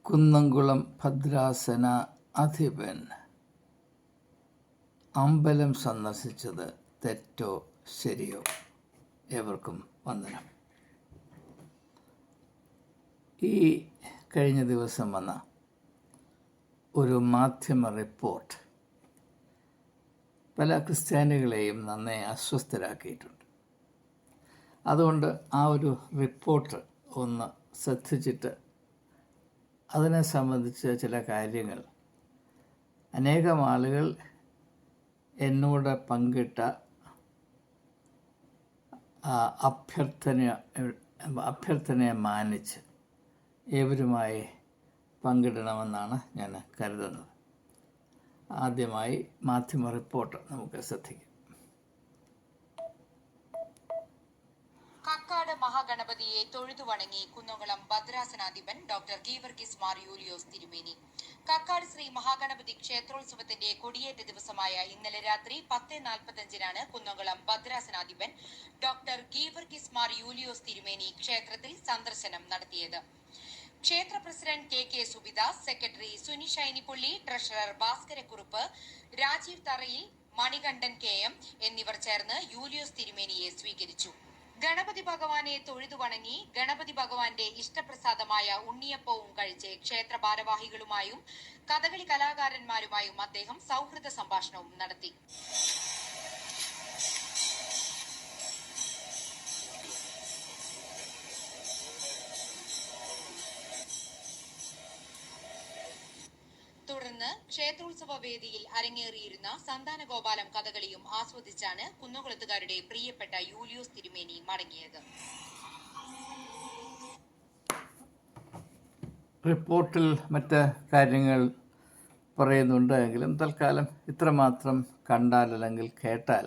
കുന്നംകുളം ഭദ്രാസന അധിപൻ അമ്പലം സന്ദർശിച്ചത് തെറ്റോ ശരിയോ? ഏവർക്കും വന്ദനം. ഈ കഴിഞ്ഞ ദിവസം വന്ന ഒരു മാധ്യമ റിപ്പോർട്ട് പല ക്രിസ്ത്യാനികളെയും നന്നേ അസ്വസ്ഥരാക്കിയിട്ടുണ്ട്. അതുകൊണ്ട് ആ ഒരു റിപ്പോർട്ട് ഒന്ന് ശ്രദ്ധിച്ചിട്ട് അതിനെ സംബന്ധിച്ച് ചില കാര്യങ്ങൾ അനേകം ആളുകൾ എന്നോട് പങ്കിട്ട അഭ്യർത്ഥനയെ മാനിച്ച് ഏവരുമായി പങ്കിടണമെന്നാണ് ഞാൻ കരുതുന്നത്. ആദ്യമായി മാധ്യമ റിപ്പോർട്ട് നമുക്ക് ശ്രദ്ധിക്കാം. കക്കാട് മഹാഗണപതിയെ തൊഴുതു വണങ്ങി കുന്നംകുളം ഭദ്രാസനാധിപൻ ഡോക്ടർ ഗീവർഗീസ് മാർ യൂലിയോസ് തിരുമേനി. കക്കാട് ശ്രീ മഹാഗണപതി ക്ഷേത്രോത്സവത്തിന്റെ കൊടിയേറ്റ ദിവസമായ ഇന്നലെ രാത്രി 10:45 കുന്നംകുളം ഭദ്രാസനാധിപൻ ഡോക്ടർ ഗീവർഗീസ് മാർ യൂലിയോസ് തിരുമേനി ക്ഷേത്രത്തിൽ സന്ദർശനം നടത്തിയത്. ക്ഷേത്ര president K Subidas, secretary Suni Shinipully, treasurer Bhaskarakurup, Rajeev Tharayil, Manikandan KM എന്നിവർ ചേർന്ന് യൂലിയോസ് തിരുമേനിയെ സ്വീകരിച്ചു. ഗണപതി ഭഗവാനെ തൊഴുതു വണങ്ങി ഗണപതി ഭഗവാന്റെ ഇഷ്ടപ്രസാദമായ ഉണ്ണിയപ്പവും കഴിച്ച് ക്ഷേത്ര ഭാരവാഹികളുമായും കഥകളി കലാകാരന്മാരുമായും അദ്ദേഹം സൗഹൃദ സംഭാഷണവും നടത്തി. തുടർന്ന് ക്ഷേത്രോത്സവ വേദിയിൽ അരങ്ങേറിയിരുന്ന സന്താനഗോപാലം കഥകളിയും ആസ്വദിച്ചാണ് കുന്നംകുളത്തുകാരുടെ പ്രിയപ്പെട്ട യൂലിയോസ് തിരുമേനി മടങ്ങിയത്. റിപ്പോർട്ടിൽ മറ്റ് കാര്യങ്ങൾ പറയുന്നുണ്ട് എങ്കിലും തൽക്കാലം ഇത്രമാത്രം കണ്ടാൽ അല്ലെങ്കിൽ കേട്ടാൽ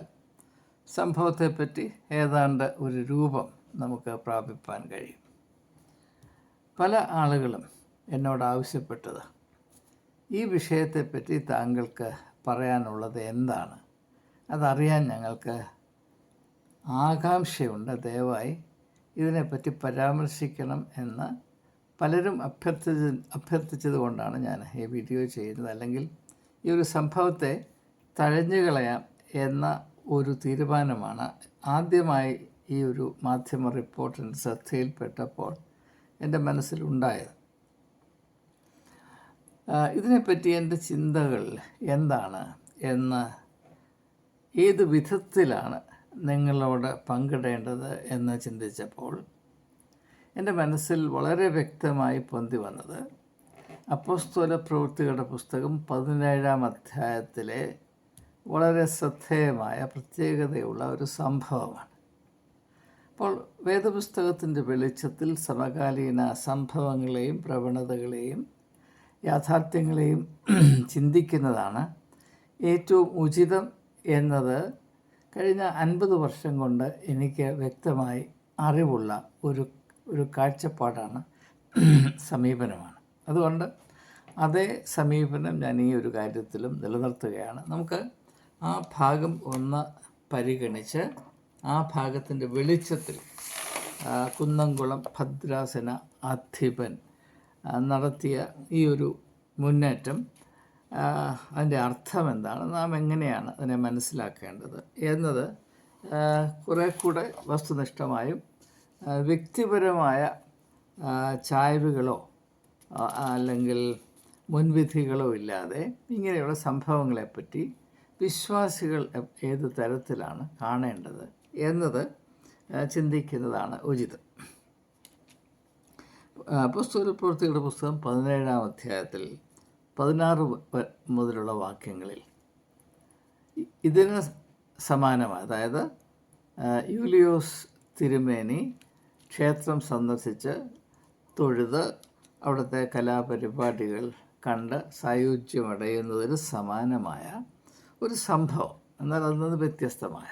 സംഭവത്തെപ്പറ്റി ഏതാണ്ട് ഒരു രൂപം നമുക്ക് പ്രാപിപ്പാൻ കഴിയും. പല ആളുകളും എന്നോട് ആവശ്യപ്പെട്ടത്, ഈ വിഷയത്തെപ്പറ്റി താങ്കൾക്ക് പറയാനുള്ളത് എന്താണ്? അതറിയാൻ ഞങ്ങൾക്ക് ആകാംക്ഷയുണ്ട്, ദയവായി ഇതിനെപ്പറ്റി പരാമർശിക്കണം എന്ന് പലരും അഭ്യർത്ഥിച്ചത് കൊണ്ടാണ് ഞാൻ ഈ വീഡിയോ ചെയ്യുന്നത്. അല്ലെങ്കിൽ ഈ ഒരു സംഭവത്തെ തഴഞ്ഞുകളയാം എന്ന ഒരു തീരുമാനമാണ് ആദ്യമായി ഈ ഒരു മാധ്യമ റിപ്പോർട്ടിൻ്റെ ശ്രദ്ധയിൽപ്പെട്ടപ്പോൾ എൻ്റെ മനസ്സിലുണ്ടായത്. ഇതിനെപ്പറ്റി എൻ്റെ ചിന്തകൾ എന്താണ് എന്ന്, ഏത് വിധത്തിലാണ് നിങ്ങളോട് പങ്കിടേണ്ടത് എന്ന് ചിന്തിച്ചപ്പോൾ എൻ്റെ മനസ്സിൽ വളരെ വ്യക്തമായി പൊന്തി വന്നത് അപ്പോസ്തല പ്രവൃത്തികളുടെ പുസ്തകം 17-ാം അധ്യായത്തിലെ വളരെ ശ്രദ്ധേയമായ പ്രത്യേകതയുള്ള ഒരു സംഭവമാണ്. അപ്പോൾ വേദപുസ്തകത്തിൻ്റെ വെളിച്ചത്തിൽ സമകാലീന സംഭവങ്ങളെയും പ്രവണതകളെയും യാഥാർത്ഥ്യങ്ങളെയും ചിന്തിക്കുന്നതാണ് ഏറ്റവും ഉചിതം എന്നത് കഴിഞ്ഞ 50 വർഷം കൊണ്ട് എനിക്ക് വ്യക്തമായി അറിവുള്ള ഒരു കാഴ്ചപ്പാടാണ്, സമീപനമാണ്. അതുകൊണ്ട് അതേ സമീപനം ഞാൻ ഈ ഒരു കാര്യത്തിലും നിലനിർത്തുകയാണ്. നമുക്ക് ആ ഭാഗം ഒന്ന് പരിഗണിച്ച് ആ ഭാഗത്തിൻ്റെ വെളിച്ചത്തിൽ കുന്നംകുളം ഭദ്രാസന അധിപൻ നടത്തിയ ഈ ഒരു മുന്നേറ്റം, അതിൻ്റെ അർത്ഥം എന്താണ്, നാം എങ്ങനെയാണ് അതിനെ മനസ്സിലാക്കേണ്ടത് എന്നത് കുറേ കൂടെ വസ്തുനിഷ്ഠമായും വ്യക്തിപരമായ ചായ്വുകളോ അല്ലെങ്കിൽ മുൻവിധികളോ ഇല്ലാതെ ഇങ്ങനെയുള്ള സംഭവങ്ങളെപ്പറ്റി വിശ്വാസികൾ ഏത് തരത്തിലാണ് കാണേണ്ടത് എന്നത് ചിന്തിക്കുന്നതാണ് ഉചിതം. അപ്പോസ്തല പ്രവൃത്തികളുടെ പുസ്തകം 17-ാം അധ്യായത്തിൽ 16 മുതലുള്ള വാക്യങ്ങളിൽ ഇതിന് സമാനമായി, അതായത് യൂലിയോസ് തിരുമേനി ക്ഷേത്രം സന്ദർശിച്ച് തൊഴുത് അവിടുത്തെ കലാപരിപാടികൾ കണ്ട് സായുജ്യമടയുന്നതിന് സമാനമായ ഒരു സംഭവം, എന്നാൽ അതിൽ നിന്ന് വ്യത്യസ്തമായ,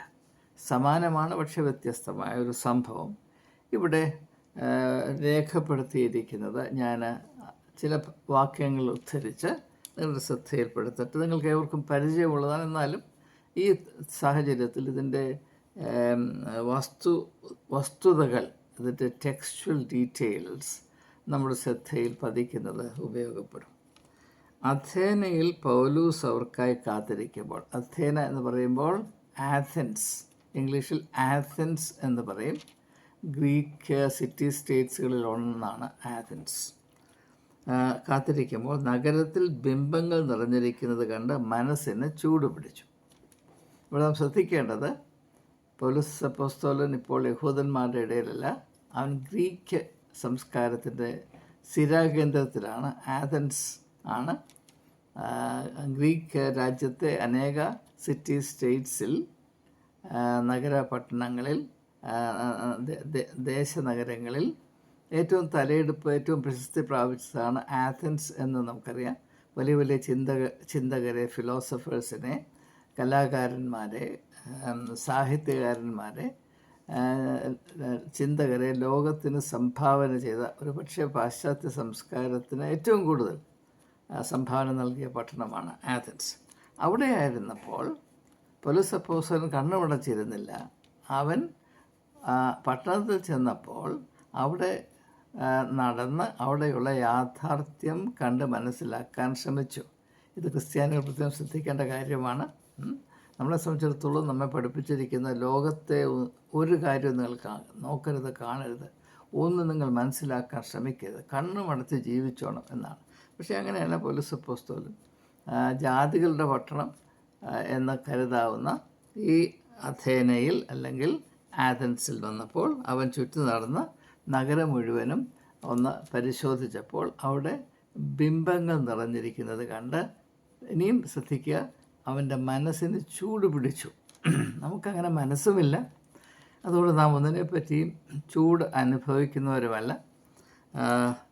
സമാനമാണ് പക്ഷെ വ്യത്യസ്തമായ ഒരു സംഭവം ഇവിടെ രേഖപ്പെടുത്തിയിരിക്കുന്നത്. ഞാൻ ചില വാക്യങ്ങൾ ഉദ്ധരിച്ച് നിങ്ങളുടെ ശ്രദ്ധയിൽപ്പെടുത്തിട്ട് നിങ്ങൾക്ക് ഏവർക്കും പരിചയമുള്ളതാണ്. എന്നാലും ഈ സാഹചര്യത്തിൽ ഇതിൻ്റെ വസ്തുതകൾ, ഇതിൻ്റെ ടെക്സ്ച്വൽ ഡീറ്റെയിൽസ് നമ്മുടെ ശ്രദ്ധയിൽ പതിക്കുന്നത് ഉപയോഗപ്പെടും. അഥേനയിൽ പൗലൂസ് അവർക്കായി കാത്തിരിക്കുമ്പോൾ, അഥേന എന്ന് പറയുമ്പോൾ ആഥൻസ്, ഇംഗ്ലീഷിൽ ആഥൻസ് എന്ന് പറയും. ഗ്രീക്ക് സിറ്റി സ്റ്റേറ്റ്സുകളിൽ ഒന്നാണ് ആഥൻസ്. കാത്തിരിക്കുമ്പോൾ നഗരത്തിൽ ബിംബങ്ങൾ നിറഞ്ഞിരിക്കുന്നത് കണ്ട് മനസ്സിന് ചൂട് പിടിച്ചു. ഇവിടെ നാം ശ്രദ്ധിക്കേണ്ടത്, പൗലോസ് അപ്പോസ്തലൻ ഇപ്പോൾ യഹൂദന്മാരുടെ ഇടയിലല്ല, അവൻ ഗ്രീക്ക് സംസ്കാരത്തിൻ്റെ സ്ഥിരാകേന്ദ്രത്തിലാണ്. ആഥൻസ് ആണ് ഗ്രീക്ക് രാജ്യത്തെ അനേക സിറ്റി സ്റ്റേറ്റ്സിൽ, നഗരപട്ടണങ്ങളിൽ, ദേശനഗരങ്ങളിൽ ഏറ്റവും തലയെടുപ്പ്, ഏറ്റവും പ്രശസ്തി പ്രാപിച്ചതാണ് ആഥൻസ് എന്ന് നമുക്കറിയാം. വലിയ വലിയ ചിന്തകരെ, ഫിലോസഫേഴ്സിനെ, കലാകാരന്മാരെ, സാഹിത്യകാരന്മാരെ, ചിന്തകരെ ലോകത്തിന് സംഭാവന ചെയ്ത, ഒരു പക്ഷേ പാശ്ചാത്യ സംസ്കാരത്തിന് ഏറ്റവും കൂടുതൽ സംഭാവന നൽകിയ പട്ടണമാണ് ആഥൻസ്. അവിടെ ആയിരുന്നപ്പോൾ പൗലോസ് അപ്പോസ്തലൻ കണ്ണുമടച്ചിരുന്നില്ല. അവൻ പട്ടണത്തിൽ ചെന്നപ്പോൾ അവിടെ നടന്ന് അവിടെയുള്ള യാഥാർത്ഥ്യം കണ്ട് മനസ്സിലാക്കാൻ ശ്രമിച്ചു. ഇത് ക്രിസ്ത്യാനികൾ പ്രത്യേകം ശ്രദ്ധിക്കേണ്ട കാര്യമാണ്. നമ്മളെ സംബന്ധിച്ചിടത്തോളം നമ്മെ പഠിപ്പിച്ചിരിക്കുന്ന ലോകത്തെ ഒരു കാര്യം നിങ്ങൾ നോക്കരുത്, കാണരുത്, ഒന്നും നിങ്ങൾ മനസ്സിലാക്കാൻ ശ്രമിക്കരുത്, കണ്ണുമടച്ച് ജീവിച്ചോണം എന്നാണ്. പക്ഷേ അങ്ങനെയല്ല പൗലോസ് അപ്പോസ്തലൻ ജാതികളുടെ പട്ടണം എന്ന് കരുതാവുന്ന ഈ അഥേനയിൽ അല്ലെങ്കിൽ ആഥൻസിൽ വന്നപ്പോൾ അവൻ ചുറ്റി നടന്ന് നഗരം മുഴുവനും ഒന്ന് പരിശോധിച്ചപ്പോൾ അവിടെ ബിംബങ്ങൾ നിറഞ്ഞിരിക്കുന്നത് കണ്ട്, ഇനിയും ശ്രദ്ധിക്കുക, അവൻ്റെ മനസ്സിന് ചൂട് പിടിച്ചു. നമുക്കങ്ങനെ മനസ്സുമില്ല, അതുകൊണ്ട് നാം ഒന്നിനെപ്പറ്റിയും ചൂട് അനുഭവിക്കുന്നവരുമല്ല.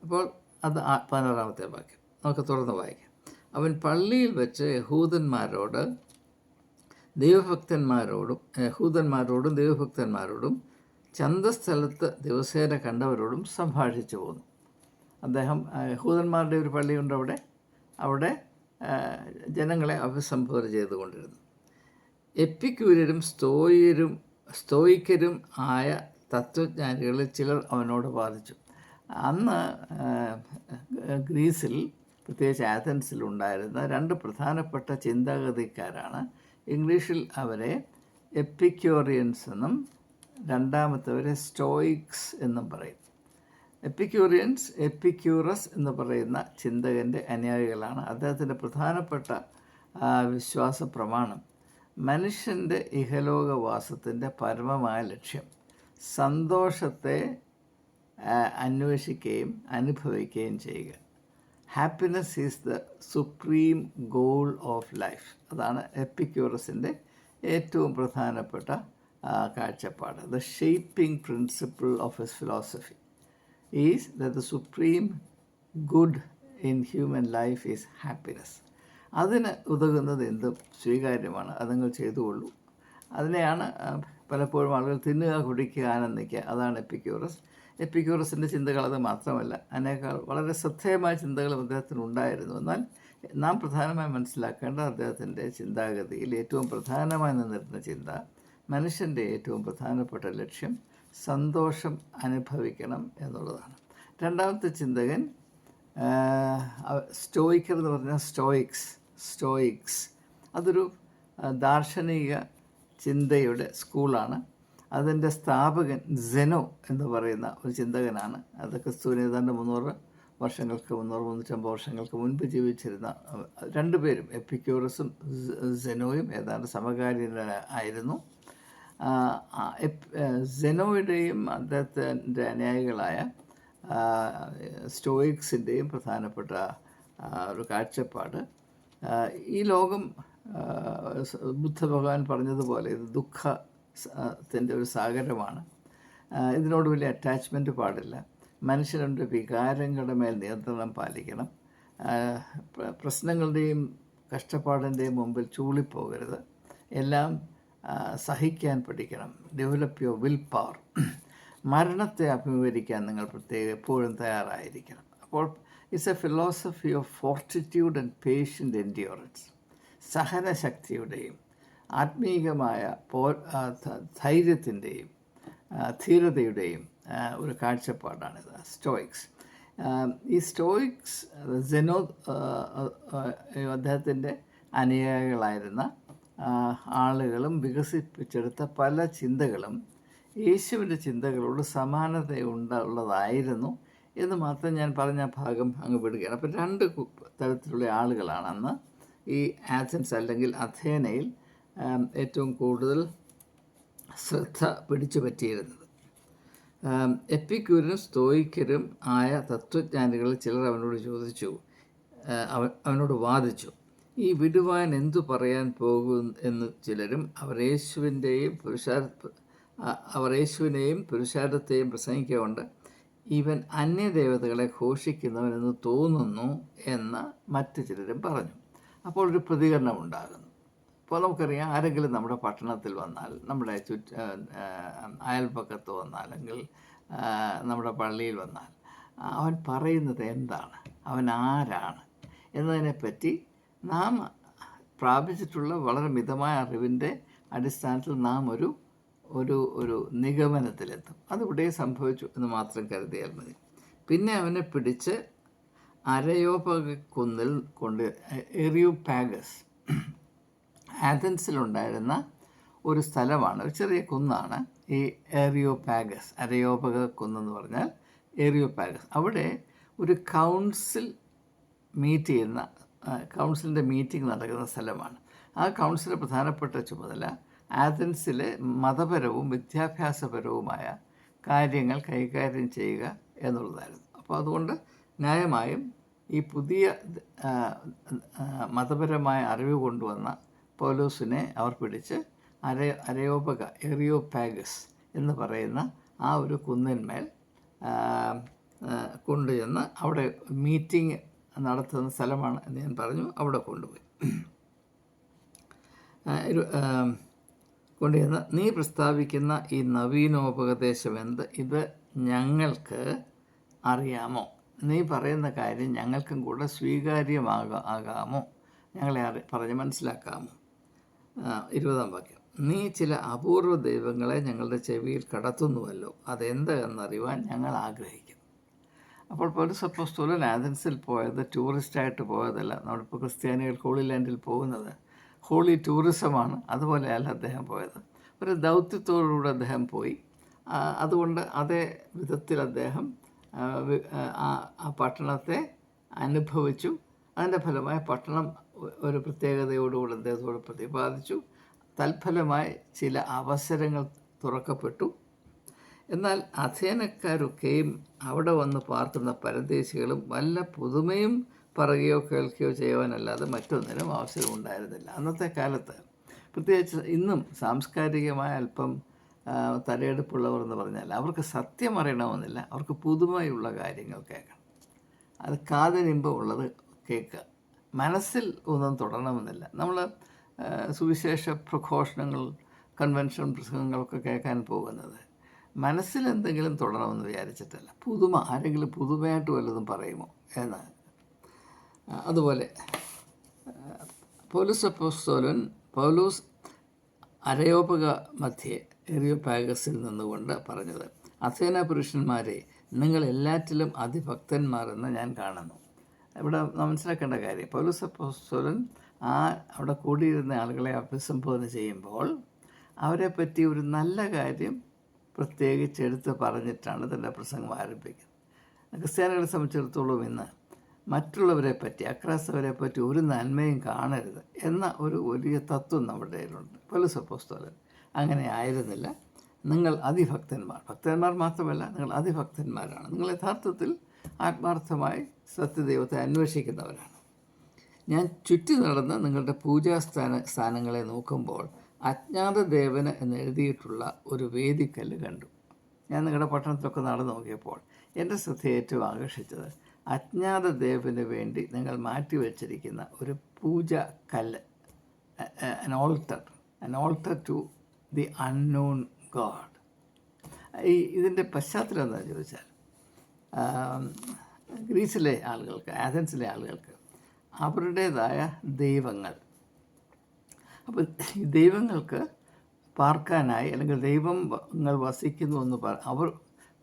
അപ്പോൾ അത് 16-ാമത്തെ വാക്യം നമുക്ക് തുറന്ന് വായിക്കാം. അവൻ പള്ളിയിൽ വെച്ച് യഹൂദന്മാരോടും ദൈവഭക്തന്മാരോടും ചന്തസ്ഥലത്ത് ദിവസേന കണ്ടവരോടും സംഭാഷിച്ചു പോന്നു. അദ്ദേഹം യഹൂദന്മാരുടെ ഒരു പള്ളിയുണ്ട് അവിടെ ജനങ്ങളെ അഭിസംബോധന ചെയ്തുകൊണ്ടിരുന്നു. എപ്പിക്യൂര്യരും സ്തോയിക്കരും ആയ തത്വജ്ഞാനികളിൽ ചിലർ അവനോട് വാദിച്ചു. അന്ന് ഗ്രീസിൽ, പ്രത്യേകിച്ച് ആഥൻസിലുണ്ടായിരുന്ന രണ്ട് പ്രധാനപ്പെട്ട ചിന്താഗതിക്കാരാണ്. ഇംഗ്ലീഷിൽ അവരെ എപ്പിക്യൂറിയൻസ് എന്നും രണ്ടാമത്തവരെ സ്റ്റോയിക്സ് എന്നും പറയും. എപ്പിക്യൂറസ് എന്ന് പറയുന്ന ചിന്തകൻ്റെ അനുയായികളാണ്. അദ്ദേഹത്തിൻ്റെ പ്രധാനപ്പെട്ട വിശ്വാസ പ്രമാണം മനുഷ്യൻ്റെ ഇഹലോകവാസത്തിൻ്റെ പരമമായ ലക്ഷ്യം സന്തോഷത്തെ അന്വേഷിക്കുകയും അനുഭവിക്കുകയും ചെയ്യുക. Happiness is the supreme goal of life. അതാണ് എപ്പിക്യൂറസിൻ്റെ ഏറ്റവും പ്രധാനപ്പെട്ട കാഴ്ചപ്പാട്. The shaping principle of his philosophy is the supreme good in human life is happiness. അതിന് ഉതകുന്നത് എന്തും സ്വീകാര്യമാണ്, അത് നിങ്ങൾ ചെയ്തുകൊള്ളൂ. അതിനെയാണ് പലപ്പോഴും ആളുകൾ തിന്നുക, കുടിക്കുക, ആനന്ദിക്കുക. അതാണ് എപ്പിക്യൂറസിൻ്റെ ചിന്തകൾ. അത് മാത്രമല്ല, വളരെ ശ്രദ്ധേയമായ ചിന്തകളും അദ്ദേഹത്തിന് ഉണ്ടായിരുന്നു. എന്നാൽ നാം പ്രധാനമായി മനസ്സിലാക്കേണ്ട അദ്ദേഹത്തിൻ്റെ ചിന്താഗതിയിൽ ഏറ്റവും പ്രധാനമായി നിന്നിരുന്ന ചിന്ത, മനുഷ്യൻ്റെ ഏറ്റവും പ്രധാനപ്പെട്ട ലക്ഷ്യം സന്തോഷം അനുഭവിക്കണം എന്നുള്ളതാണ്. രണ്ടാമത്തെ ചിന്തകൻ സ്റ്റോയിക്കർ എന്ന് പറഞ്ഞാൽ സ്റ്റോയിക്സ്. അതൊരു ദാർശനിക ചിന്തയുടെ സ്കൂളാണ്. അതിൻ്റെ സ്ഥാപകൻ സെനോ എന്ന് പറയുന്ന ഒരു ചിന്തകനാണ്. അത് ക്രിസ്തുവിന് ഏതാണ്ട് 350 വർഷങ്ങൾക്ക് മുൻപ് ജീവിച്ചിരുന്ന രണ്ടുപേരും, എപ്പിക്യൂറസും സെനോയും ഏതാണ്ട് സമകാലീനരായിരുന്നു. സെനോയുടെയും അദ്ദേഹത്തിൻ്റെ അനുയായികളായ സ്റ്റോയിക്സിൻ്റെയും പ്രധാനപ്പെട്ട ഒരു കാഴ്ചപ്പാട്, ഈ ലോകം ബുദ്ധഭഗവാൻ പറഞ്ഞതുപോലെ ഇത് ദുഃഖത്തിൻ്റെ ഒരു സാഗരമാണ്. ഇതിനോട് വലിയ അറ്റാച്ച്മെൻറ്റ് പാടില്ല. മനുഷ്യരുടെ വികാരങ്ങളുടെ മേൽ നിയന്ത്രണം പാലിക്കണം. പ്രശ്നങ്ങളുടെയും കഷ്ടപ്പാടിൻ്റെയും മുമ്പിൽ ചൂളിപ്പോകരുത്. എല്ലാം സഹിക്കാൻ പഠിക്കണം. Develop your will power. മരണത്തെ അഭിമുഖീകരിക്കാൻ നിങ്ങൾ എപ്പോഴും തയ്യാറായിരിക്കണം. അപ്പോൾ it's a philosophy of fortitude and patient endurance. സഹനശക്തിയുടെയും ആത്മീകമായ ധൈര്യത്തിൻ്റെയും ധീരതയുടെയും ഒരു കാഴ്ചപ്പാടാണിത് സ്റ്റോയിക്സ്. ഈ സ്റ്റോയിക്സ് സെനോ അദ്ദേഹത്തിൻ്റെ അനുയായികളായിരുന്ന ആളുകളും വികസിപ്പിച്ചെടുത്ത പല ചിന്തകളും യേശുവിൻ്റെ ചിന്തകളോട് സമാനതയുള്ളതായിരുന്നു എന്ന് മാത്രം ഞാൻ പറഞ്ഞ ഭാഗം അങ്ങ് വിടുകയാണ്. അപ്പം രണ്ട് തരത്തിലുള്ള ആളുകളാണ് അന്ന് ഈ ആഥൻസ് അല്ലെങ്കിൽ അഥേനയിൽ ഏറ്റവും കൂടുതൽ ശ്രദ്ധ പിടിച്ചു പറ്റിയിരുന്നത്. എപ്പിക്യൂരും സ്തോയിക്കരും ആയ തത്വജ്ഞാനികളിൽ ചിലർ അവനോട് ചോദിച്ചു, അവനോട് വാദിച്ചു, ഈ വിടുവാൻ എന്തു പറയാൻ പോകും എന്ന് ചിലരും അവർ യേശുവിനെയും പുരുഷാരത്തെയും പ്രസംഗിക്കൊണ്ട് ഇവൻ അന്യദേവതകളെ ഘോഷിക്കുന്നവനെന്ന് തോന്നുന്നു എന്ന് മറ്റു ചിലരും പറഞ്ഞു. അപ്പോൾ ഒരു പ്രതികരണം ഉണ്ടാകുന്നു. ഇപ്പോൾ നമുക്കറിയാം, ആരെങ്കിലും നമ്മുടെ പട്ടണത്തിൽ വന്നാൽ, നമ്മുടെ അയൽപ്പക്കത്ത് വന്നാൽ, അല്ലെങ്കിൽ നമ്മുടെ പള്ളിയിൽ വന്നാൽ അവൻ പറയുന്നത് എന്താണ്, അവൻ ആരാണ് എന്നതിനെപ്പറ്റി നാം പ്രാപിച്ചിട്ടുള്ള വളരെ മിതമായ അറിവിൻ്റെ അടിസ്ഥാനത്തിൽ നാം ഒരു നിഗമനത്തിലെത്തും. അതിവിടെ സംഭവിച്ചു എന്ന് മാത്രം കരുതിയാൽ മതി. പിന്നെ അവനെ പിടിച്ച് അരയോപകുന്നിൽ കൊണ്ട് എറിയോപാഗസ്, ആഥൻസിലുണ്ടായിരുന്ന ഒരു സ്ഥലമാണ്, ഒരു ചെറിയ കുന്നാണ് ഈ എറിയോപാഗസ്. അരയോപക കുന്നെന്ന് പറഞ്ഞാൽ എറിയോപാഗസ്. അവിടെ ഒരു കൗൺസിലിൻ്റെ മീറ്റിംഗ് നടക്കുന്ന സ്ഥലമാണ്. ആ കൗൺസിലിൻ്റെ പ്രധാനപ്പെട്ട ചുമതല ആഥൻസിലെ മതപരവും വിദ്യാഭ്യാസപരവുമായ കാര്യങ്ങൾ കൈകാര്യം ചെയ്യുക എന്നുള്ളതായിരുന്നു. അപ്പോൾ അതുകൊണ്ട് ന്യായമായും ഈ പുതിയ മതപരമായ അറിവ് കൊണ്ടുവന്ന പൗലോസിനെ അവർ പിടിച്ച് എറിയോപാഗസ് എന്ന് പറയുന്ന ആ ഒരു കുന്നിന്മേൽ കൊണ്ടുചെന്ന് അവിടെ മീറ്റിംഗ് നടത്തുന്ന സ്ഥലമാണ് എന്ന് ഞാൻ പറഞ്ഞു. അവിടെ കൊണ്ടുപോയി കൊണ്ടുചെന്ന്, നീ പ്രസ്താവിക്കുന്ന ഈ നവീനോപദേശം എന്ത്? ഇത് ഞങ്ങൾക്ക് അറിയാമോ? നീ പറയുന്ന കാര്യം ഞങ്ങൾക്കും കൂടെ സ്വീകാര്യമാകാമോ? ഞങ്ങളെ പറഞ്ഞ് മനസ്സിലാക്കാമോ? 20-ാം വാക്യം, നീ ചില അപൂർവ ദൈവങ്ങളെ ഞങ്ങളുടെ ചെവിയിൽ കടത്തുന്നുവല്ലോ, അതെന്ത് എന്നറിയുവാൻ ഞങ്ങൾ ആഗ്രഹിക്കുന്നു. അപ്പോൾ പൗലോസ് അപ്പോസ്തലൻ ആഥൻസിൽ പോയത് ടൂറിസ്റ്റായിട്ട് പോയതല്ല. നമ്മളിപ്പോൾ ക്രിസ്ത്യാനികൾ ഹോളി ലാൻഡിൽ പോകുന്നത് ഹോളി ടൂറിസമാണ്. അതുപോലെയല്ല അദ്ദേഹം പോയത്. ഒരു ദൗത്യത്തോടുകൂടെ അദ്ദേഹം പോയി. അതുകൊണ്ട് അതേ വിധത്തിൽ അദ്ദേഹം ആ പട്ടണത്തെ അനുഭവിച്ചു. അതിൻ്റെ ഫലമായി പട്ടണം ഒരു പ്രത്യേകതയോടുകൂടി അദ്ദേഹത്തോട് പ്രതിപാദിച്ചു. തൽഫലമായി ചില അവസരങ്ങൾ തുറക്കപ്പെട്ടു. എന്നാൽ അഥേനക്കാരൊക്കെയും അവിടെ വന്ന് പാർക്കുന്ന പരദേശികളും വല്ല പുതുമയും പറയുകയോ കേൾക്കുകയോ ചെയ്യുവാനല്ലാതെ മറ്റൊന്നിനും അവസരം ഉണ്ടായിരുന്നില്ല. അന്നത്തെ കാലത്ത്, പ്രത്യേകിച്ച് ഇന്നും സാംസ്കാരികമായ അല്പം തലയെടുപ്പുള്ളവർ എന്ന് പറഞ്ഞാൽ അവർക്ക് സത്യം അറിയണമെന്നില്ല, അവർക്ക് പുതുമയുള്ള കാര്യങ്ങൾ കേൾക്കണം. അത് കാതിനിമ്പമുള്ളത് കേൾക്കുക, മനസ്സിൽ ഒന്നും തുടരണമെന്നില്ല. നമ്മൾ സുവിശേഷ പ്രഘോഷണങ്ങൾ, കൺവെൻഷൻ പ്രസംഗങ്ങളൊക്കെ കേൾക്കാൻ പോകുന്നത് മനസ്സിൽ എന്തെങ്കിലും തുടരണമെന്ന് വിചാരിച്ചിട്ടല്ല. ആരെങ്കിലും പുതുമയായിട്ട് വല്ലതും പറയുമോ എന്ന്. അതുപോലെ പൗലോസ് അരയോപക മധ്യേ എറിയോപാഗസിൽ നിന്നുകൊണ്ട് പറഞ്ഞത്, അഥേന പുരുഷന്മാരെ, നിങ്ങൾ എല്ലാറ്റിലും അതിഭക്തന്മാരെന്ന് ഞാൻ കാണുന്നു. ഇവിടെ മനസ്സിലാക്കേണ്ട കാര്യം, പൗലോസ് അപ്പോസ്തലൻ അവിടെ കൂടിയിരുന്ന ആളുകളെ അഭിസംബോധന ചെയ്യുമ്പോൾ അവരെപ്പറ്റി ഒരു നല്ല കാര്യം പ്രത്യേകിച്ച് എടുത്ത് പറഞ്ഞിട്ടാണ് തൻ്റെ പ്രസംഗം ആരംഭിക്കുന്നത്. ക്രിസ്ത്യാനികളെ സംബന്ധിച്ചിടത്തോളം ഇന്ന് മറ്റുള്ളവരെ പറ്റി, അക്രൈസ്തവരെ പറ്റി ഒരു നന്മയും കാണരുത് എന്ന ഒരു വലിയ തത്വം നമ്മുടെ കയ്യിലുണ്ട്. പൗലോസ് അപ്പോസ്തലൻ അങ്ങനെ ആയിരുന്നില്ല. നിങ്ങൾ ഭക്തന്മാർ മാത്രമല്ല, നിങ്ങൾ അതിഭക്തന്മാരാണ്. നിങ്ങൾ യഥാർത്ഥത്തിൽ ആത്മാർത്ഥമായി സത്യദൈവത്തെ അന്വേഷിക്കുന്നവരാണ്. ഞാൻ ചുറ്റി നടന്ന് നിങ്ങളുടെ സ്ഥാനങ്ങളെ നോക്കുമ്പോൾ അജ്ഞാത ദേവന് എന്ന് എഴുതിയിട്ടുള്ള ഒരു വേദിക്കല്ല് കണ്ടു. ഞാൻ നിങ്ങളുടെ പട്ടണത്തിലൊക്കെ നടന്നു നോക്കിയപ്പോൾ എൻ്റെ ശ്രദ്ധ ഏറ്റവും ആകർഷിച്ചത് അജ്ഞാത ദേവന് വേണ്ടി നിങ്ങൾ മാറ്റിവെച്ചിരിക്കുന്ന ഒരു പൂജക്കല്ല്, an altar to the unknown God. ഇതിൻ്റെ പശ്ചാത്തലം എന്താണെന്ന് ചോദിച്ചാൽ, ഗ്രീസിലെ ആളുകൾക്ക്, ആഥൻസിലെ ആളുകൾക്ക് അവരുടേതായ ദൈവങ്ങൾ, അപ്പോൾ ഈ ദൈവങ്ങൾക്ക് പാർക്കാനായി അല്ലെങ്കിൽ ദൈവങ്ങൾ വസിക്കുന്നു എന്ന് അവർ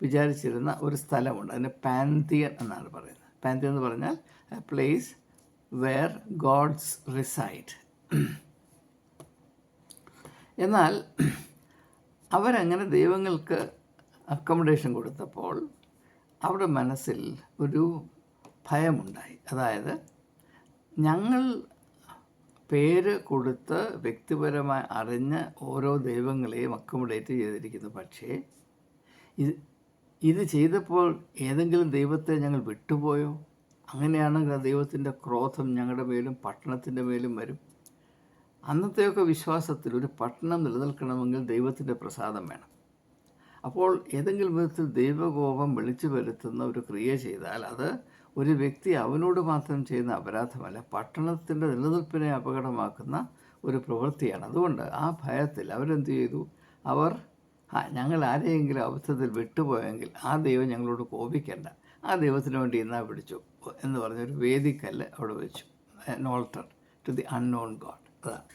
വിചാരിച്ചിരുന്ന ഒരു സ്ഥലമുണ്ട്. അതിന് പാൻതിയൻ എന്നാണ് പറയുന്നത്. പാൻതിയൻ എന്ന് പറഞ്ഞാൽ a place where gods reside. എന്നാൽ അവരങ്ങനെ ദൈവങ്ങൾക്ക് അക്കോമഡേഷൻ കൊടുത്തപ്പോൾ അവിടെ മനസ്സിൽ ഒരു ഭയമുണ്ടായി. അതായത് ഞങ്ങൾ പേര് കൊടുത്ത് വ്യക്തിപരമായി അറിഞ്ഞ് ഓരോ ദൈവങ്ങളെയും അക്കോമഡേറ്റ് ചെയ്തിരിക്കുന്നു. പക്ഷേ ഇത് ചെയ്തപ്പോൾ ഏതെങ്കിലും ദൈവത്തെ ഞങ്ങൾ വിട്ടുപോയോ? അങ്ങനെയാണെങ്കിൽ ദൈവത്തിൻ്റെ ക്രോധം ഞങ്ങളുടെ മേലും പട്ടണത്തിൻ്റെ മേലും വരും. അന്നത്തെയൊക്കെ വിശ്വാസത്തിൽ ഒരു പട്ടണം നിലനിൽക്കണമെങ്കിൽ ദൈവത്തിൻ്റെ പ്രസാദം വേണം. അപ്പോൾ ഏതെങ്കിലും വിധത്തിൽ ദൈവകോപം വിളിച്ചു വരുത്തുന്ന ഒരു ക്രിയ ചെയ്താൽ അത് ഒരു വ്യക്തി അവനോട് മാത്രം ചെയ്യുന്ന അപരാധമല്ല, പട്ടണത്തിൻ്റെ നിലനിൽപ്പിനെ അപകടമാക്കുന്ന ഒരു പ്രവൃത്തിയാണ്. അതുകൊണ്ട് ആ ഭയത്തിൽ അവരെന്ത് ചെയ്തു? അവർ ഞങ്ങൾ ആരെയെങ്കിലും അബദ്ധത്തിൽ വിട്ടുപോയെങ്കിൽ ആ ദൈവം ഞങ്ങളോട് കോപിക്കേണ്ട, ആ ദൈവത്തിന് വേണ്ടി എന്നാ പിടിച്ചു എന്ന് പറഞ്ഞൊരു വേദിക്കല്ല് അവിടെ വെച്ചു. an altar to the unknown God. അതാണ്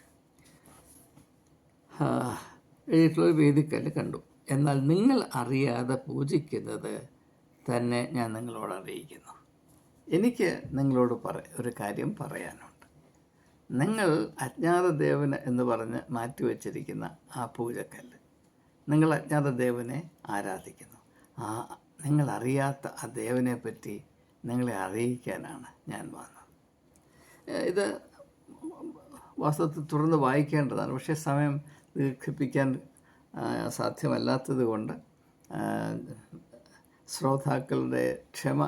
എഴുതിയിട്ടുള്ള വേദിക്കല്ല് കണ്ടു. എന്നാൽ നിങ്ങൾ അറിയാതെ പൂജിക്കുന്നത് തന്നെ ഞാൻ നിങ്ങളോട് അറിയിക്കുന്നു. എനിക്ക് നിങ്ങളോട് ഒരു കാര്യം പറയാനുണ്ട്. നിങ്ങൾ അജ്ഞാത ദേവന് എന്ന് പറഞ്ഞ് മാറ്റിവെച്ചിരിക്കുന്ന ആ പൂജക്കല്ല്, നിങ്ങൾ അജ്ഞാത ദേവനെ ആരാധിക്കുന്നു. നിങ്ങളറിയാത്ത ആ ദേവനെ പറ്റി നിങ്ങളെ അറിയിക്കാനാണ് ഞാൻ വന്നത്. ഇത് വാസ്തവത്തിൽ തുറന്ന് വായിക്കേണ്ടതാണ്, പക്ഷേ സമയം ദീർഘിപ്പിക്കാൻ സാധ്യമല്ലാത്തത് കൊണ്ട് ശ്രോതാക്കളുടെ ക്ഷമ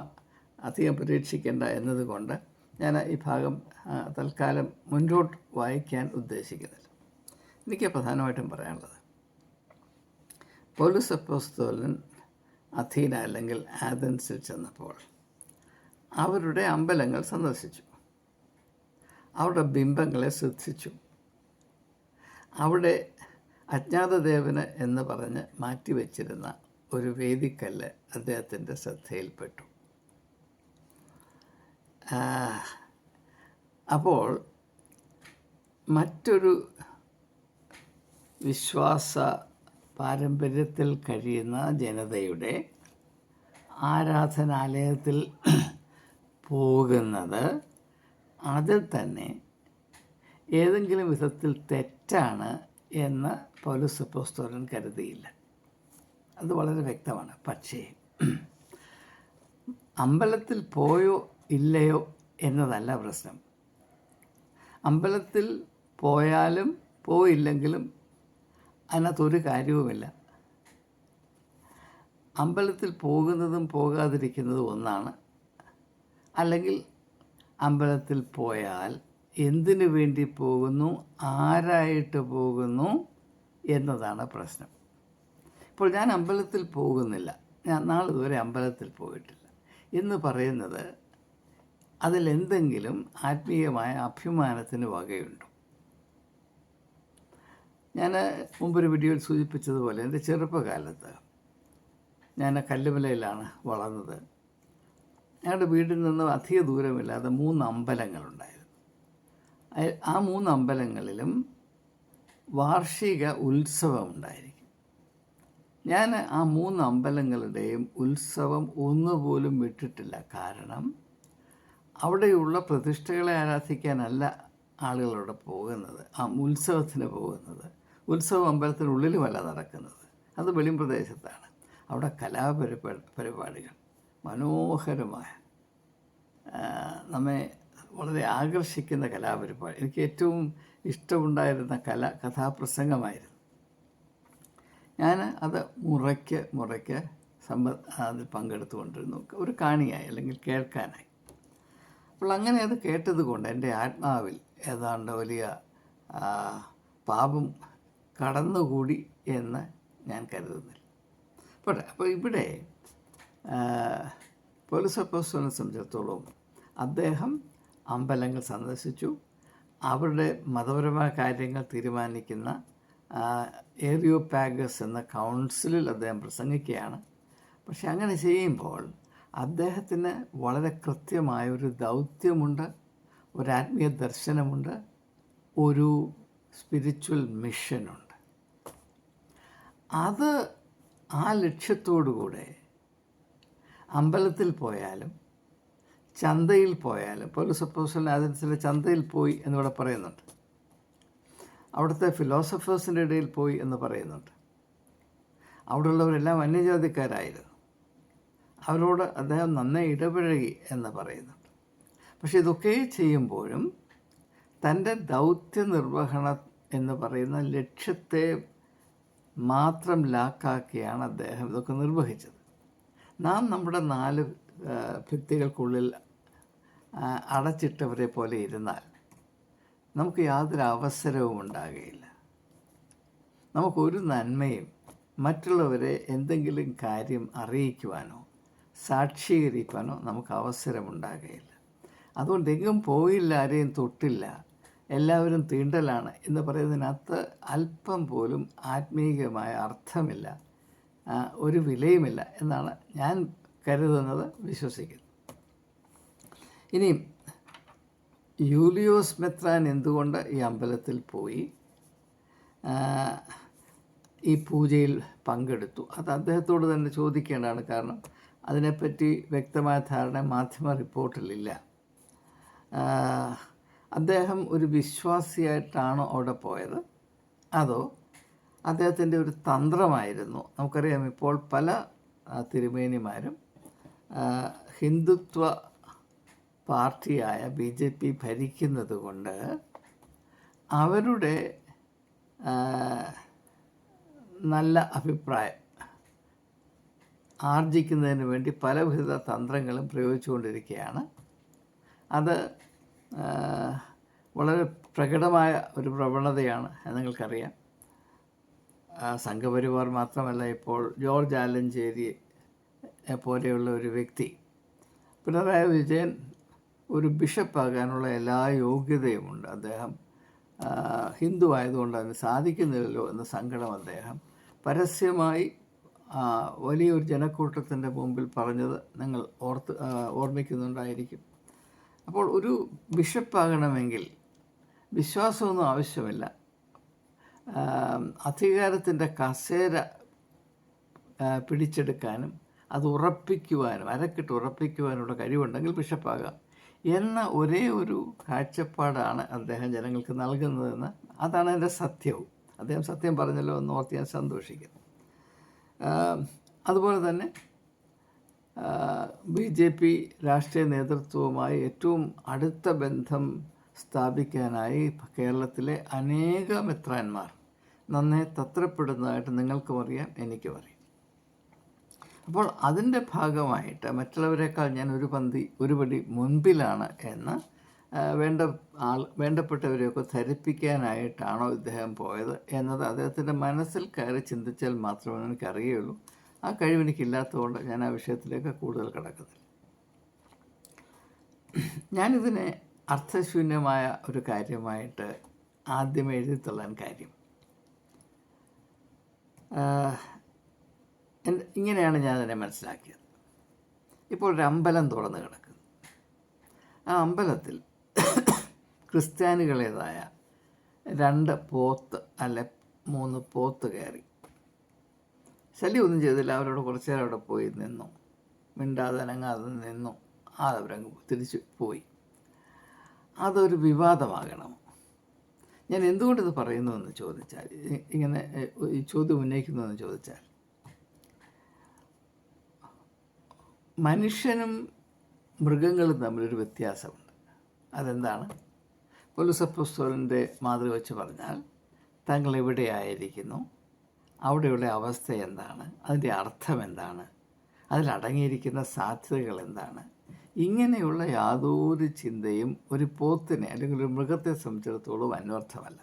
അധികം പരീക്ഷിക്കേണ്ട എന്നതുകൊണ്ട് ഞാൻ ഈ ഭാഗം തൽക്കാലം മുന്നോട്ട് വായിക്കാൻ ഉദ്ദേശിക്കുന്നില്ല. എനിക്ക് പ്രധാനമായിട്ടും പറയാനുള്ളത്, പൗലോസ് അപ്പോസ്തലൻ അഥീന അല്ലെങ്കിൽ ആഥൻസിൽ ചെന്നപ്പോൾ അവരുടെ അമ്പലങ്ങൾ സന്ദർശിച്ചു, അവരുടെ ബിംബങ്ങളെ ശ്രദ്ധിച്ചു. അവിടെ അജ്ഞാതദേവന് എന്ന് പറഞ്ഞ് മാറ്റിവെച്ചിരുന്ന ഒരു വേദിക്കല്ല് അദ്ദേഹത്തിൻ്റെ ശ്രദ്ധയിൽപ്പെട്ടു. അപ്പോൾ മറ്റൊരു വിശ്വാസ പാരമ്പര്യത്തിൽ കഴിയുന്ന ജനതയുടെ ആരാധനാലയത്തിൽ പോകുന്നത് അതിൽ തന്നെ ഏതെങ്കിലും വിധത്തിൽ തെറ്റാണ് എന്ന് പൗലോസ് അപ്പോസ്തലൻ കരുതിയില്ല. അത് വളരെ വ്യക്തമാണ്. പക്ഷേ അമ്പലത്തിൽ പോയോ ഇല്ലയോ എന്നതല്ല പ്രശ്നം. അമ്പലത്തിൽ പോയാലും പോയില്ലെങ്കിലും അതിനകത്തൊരു കാര്യവുമില്ല. അമ്പലത്തിൽ പോകുന്നതും പോകാതിരിക്കുന്നതും ഒന്നാണ്. അല്ലെങ്കിൽ അമ്പലത്തിൽ പോയാൽ എന്തിനു വേണ്ടി പോകുന്നു, ആരായിട്ട് പോകുന്നു എന്നതാണ് പ്രശ്നം. ഇപ്പോൾ ഞാൻ അമ്പലത്തിൽ പോകുന്നില്ല, ഞാൻ നാളിതുവരെ അമ്പലത്തിൽ പോയിട്ടില്ല എന്ന് പറയുന്നത് അതിലെന്തെങ്കിലും ആത്മീയമായ അഭിമാനത്തിന് വകയുണ്ട്. ഞാൻ മുമ്പൊരു വീഡിയോയിൽ സൂചിപ്പിച്ചതുപോലെ എൻ്റെ ചെറുപ്പകാലത്ത് ഞാൻ കല്ലുമലയിലാണ് വളർന്നത്. ഞങ്ങളുടെ വീട്ടിൽ നിന്ന് അധിക ദൂരമില്ലാതെ 3 അമ്പലങ്ങളുണ്ടായിരുന്നു. ആ 3 അമ്പലങ്ങളിലും വാർഷിക ഉത്സവം ഉണ്ടായിരിക്കും. ഞാൻ ആ 3 അമ്പലങ്ങളുടെയും ഉത്സവം ഒന്നുപോലും വിട്ടിട്ടില്ല. കാരണം അവിടെയുള്ള പ്രതിഷ്ഠകളെ ആരാധിക്കാനല്ല ആളുകളവിടെ പോകുന്നത്, ആ ഉത്സവത്തിന് പോകുന്നത്. ഉത്സവം അമ്പലത്തിനുള്ളിലുമല്ല നടക്കുന്നത്, അത് വെളിം പ്രദേശത്താണ്. അവിടെ കലാപരിപാടികൾ മനോഹരമായ നമ്മെ വളരെ ആകർഷിക്കുന്ന കലാപരിപാടി. എനിക്ക് ഏറ്റവും ഇഷ്ടമുണ്ടായിരുന്ന കഥാപ്രസംഗമായിരുന്നു. ഞാൻ അത് മുറയ്ക്ക് അതിൽ പങ്കെടുത്തുകൊണ്ടിരുന്നു, ഒരു കാണിയായി അല്ലെങ്കിൽ കേൾക്കാനായി. അപ്പോൾ അങ്ങനെ അത് കേട്ടത് കൊണ്ട് എൻ്റെ ആത്മാവിൽ ഏതാണ്ട് വലിയ പാപം കടന്നുകൂടി എന്ന് ഞാൻ കരുതുന്നില്ല. അപ്പോൾ ഇവിടെ പൗലോസ് അപ്പോസ്തലനെ സംബന്ധിച്ചിടത്തോളം അദ്ദേഹം അമ്പലങ്ങൾ സന്ദർശിച്ചു. അവരുടെ മതപരമായ കാര്യങ്ങൾ തീരുമാനിക്കുന്ന ഏറിയോപാഗസ് എന്ന കൗൺസിലിൽ അദ്ദേഹം പ്രസംഗിക്കുകയാണ്. പക്ഷെ അങ്ങനെ ചെയ്യുമ്പോൾ അദ്ദേഹത്തിന് വളരെ കൃത്യമായൊരു ദൗത്യമുണ്ട്, ഒരാത്മീയ ദർശനമുണ്ട്, ഒരു സ്പിരിച്വൽ മിഷനുണ്ട്. അത് ആ ലക്ഷ്യത്തോടുകൂടെ അമ്പലത്തിൽ പോയാലും ചന്തയിൽ പോയാലും പൗലോസ് അപ്പോസ്തലൻ ആഥൻസിലെ ചന്തയിൽ പോയി എന്നിവിടെ പറയുന്നുണ്ട്. അവിടുത്തെ ഫിലോസഫേഴ്സിൻ്റെ ഇടയിൽ പോയി എന്ന് പറയുന്നുണ്ട്. അവിടെയുള്ളവരെല്ലാം അന്യജാതിക്കാരായിരുന്നു. അവരോട് അദ്ദേഹം നന്നായി ഇടപഴകി എന്ന് പറയുന്നുണ്ട്. പക്ഷെ ഇതൊക്കെ ചെയ്യുമ്പോഴും തൻ്റെ ദൗത്യ നിർവഹണം എന്ന് പറയുന്ന ലക്ഷ്യത്തെ മാത്രം ലാക്കാക്കിയാണ് അദ്ദേഹം ഇതൊക്കെ നിർവഹിച്ചത്. നാം നമ്മുടെ 4 ഭിത്തികൾക്കുള്ളിൽ അടച്ചിട്ടവരെ പോലെ ഇരുന്നാൽ നമുക്ക് യാതൊരു അവസരവും ഉണ്ടാകുകയില്ല. നമുക്കൊരു നന്മയും മറ്റുള്ളവരെ എന്തെങ്കിലും കാര്യം അറിയിക്കുവാനോ സാക്ഷീകരിക്കാനോ നമുക്ക് അവസരമുണ്ടാകുകയില്ല. അതുകൊണ്ട് എങ്ങും പോയില്ല, ആരെയും തൊട്ടില്ല, എല്ലാവരും തീണ്ടലാണ് എന്ന് പറയുന്നതിനകത്ത് അല്പം പോലും ആത്മീയമായ അർത്ഥമില്ല, ഒരു വിലയുമില്ല എന്നാണ് ഞാൻ കരുതുന്നത്, വിശ്വസിക്കുന്നത്. ഇനിയും യൂലിയോസ് മെത്രാൻ എന്തുകൊണ്ട് ഈ അമ്പലത്തിൽ പോയി ഈ പൂജയിൽ പങ്കെടുത്തു? അത് അദ്ദേഹത്തോട് തന്നെ ചോദിക്കേണ്ടതാണ്. കാരണം അതിനെപ്പറ്റി വ്യക്തമായ ധാരണ മാധ്യമ റിപ്പോർട്ടിലില്ല. അദ്ദേഹം ഒരു വിശ്വാസിയായിട്ടാണോ അവിടെ പോയത്, അതോ അദ്ദേഹത്തിൻ്റെ ഒരു തന്ത്രമായിരുന്നു? നമുക്കറിയാം, ഇപ്പോൾ പല തിരുമേനിമാരും ഹിന്ദുത്വ പാർട്ടിയായ BJP ഭരിക്കുന്നത് കൊണ്ട് അവരുടെ നല്ല അഭിപ്രായം ആർജിക്കുന്നതിന് വേണ്ടി പലവിധ തന്ത്രങ്ങളും പ്രയോഗിച്ചുകൊണ്ടിരിക്കുകയാണ്. അത് വളരെ പ്രകടമായ ഒരു പ്രവണതയാണ് നിങ്ങൾക്കറിയാം. സംഘപരിവാർ മാത്രമല്ല, ഇപ്പോൾ ജോർജ് ആലഞ്ചേരി പോലെയുള്ള ഒരു വ്യക്തി, പിണറായി വിജയൻ ഒരു ബിഷപ്പാകാനുള്ള എല്ലാ യോഗ്യതയുമുണ്ട്, അദ്ദേഹം ഹിന്ദു ആയതുകൊണ്ട് അതിന് സാധിക്കുന്നില്ലല്ലോ എന്ന സങ്കടം അദ്ദേഹം പരസ്യമായി വലിയൊരു ജനക്കൂട്ടത്തിൻ്റെ മുമ്പിൽ പറഞ്ഞത് നിങ്ങൾ ഓർമ്മിക്കുന്നുണ്ടായിരിക്കും. അപ്പോൾ ഒരു ബിഷപ്പാകണമെങ്കിൽ വിശ്വാസമൊന്നും ആവശ്യമില്ല, അധികാരത്തിൻ്റെ കസേര പിടിച്ചെടുക്കാനും അത് ഉറപ്പിക്കുവാനും അരക്കിട്ട് ഉറപ്പിക്കുവാനുള്ള കഴിവുണ്ടെങ്കിൽ ബിഷപ്പാകാം എന്ന ഒരേ ഒരു കാഴ്ചപ്പാടാണ് അദ്ദേഹം ജനങ്ങൾക്ക് നൽകുന്നതെന്ന്. അതാണ് എൻ്റെ സത്യവും. അദ്ദേഹം സത്യം പറഞ്ഞല്ലോ എന്ന് ഓർത്ത് ഞാൻ സന്തോഷിക്കുന്നു. അതുപോലെ തന്നെ BJP രാഷ്ട്രീയ നേതൃത്വവുമായി ഏറ്റവും അടുത്ത ബന്ധം സ്ഥാപിക്കാനായി കേരളത്തിലെ അനേക മെത്രാന്മാർ നന്നേ തത്രപ്പെടുന്നതായിട്ട് നിങ്ങൾക്കും അറിയാം, എനിക്കും അറിയാം. അപ്പോൾ അതിൻ്റെ ഭാഗമായിട്ട് മറ്റുള്ളവരെക്കാൾ ഞാൻ ഒരു പടി മുൻപിലാണ് എന്ന് വേണ്ടപ്പെട്ടവരെയൊക്കെ ധരിപ്പിക്കാനായിട്ടാണോ ഇദ്ദേഹം പോയത് എന്നത് അദ്ദേഹത്തിൻ്റെ മനസ്സിൽ കയറി ചിന്തിച്ചാൽ മാത്രമേ എനിക്കറിയുള്ളൂ. ആ കഴിവെനിക്കില്ലാത്തതുകൊണ്ട് ഞാൻ ആ വിഷയത്തിലേക്ക് കൂടുതൽ കിടക്കുന്നില്ല. ഞാനിതിനെ അർത്ഥശൂന്യമായ ഒരു കാര്യമായിട്ട് ആദ്യമേ എഴുതിത്തള്ളാൻ കാര്യം, ഇങ്ങനെയാണ് ഞാനതിനെ മനസ്സിലാക്കിയത്. ഇപ്പോൾ ഒരു അമ്പലം തുറന്ന് കിടക്കുന്നു. ആ അമ്പലത്തിൽ ക്രിസ്ത്യാനികളേതായ 2 പോത്ത് അല്ലെ 3 പോത്ത് കയറി. ശല്യമൊന്നും ചെയ്തില്ല, അവരോട് കുറച്ച് നേരം അവിടെ പോയി നിന്നു, മിണ്ടാതെ അനങ്ങാതെ നിന്നു, അവരങ്ങ് തിരിച്ചു പോയി. അതൊരു വിവാദമാകണം. ഞാൻ എന്തുകൊണ്ടിത് പറയുന്നുവെന്ന് ചോദിച്ചാൽ, ഇങ്ങനെ ഈ ചോദ്യം ഉന്നയിക്കുന്നതെന്ന് ചോദിച്ചാൽ, മനുഷ്യനും മൃഗങ്ങളും തമ്മിലൊരു വ്യത്യാസമുണ്ട്. അതെന്താണ്? പൗലോസ് അപ്പോസ്തലൻ്റെ മാതൃക വെച്ച് പറഞ്ഞാൽ, താങ്കൾ എവിടെയായിരിക്കുന്നു, അവിടെയുള്ള അവസ്ഥ എന്താണ്, അതിൻ്റെ അർത്ഥം എന്താണ്, അതിലടങ്ങിയിരിക്കുന്ന സാധ്യതകൾ എന്താണ്, ഇങ്ങനെയുള്ള യാതൊരു ചിന്തയും ഒരു പോത്തിനെ അല്ലെങ്കിൽ ഒരു മൃഗത്തെ സംബന്ധിച്ചിടത്തോളം അന്വർത്ഥമല്ല.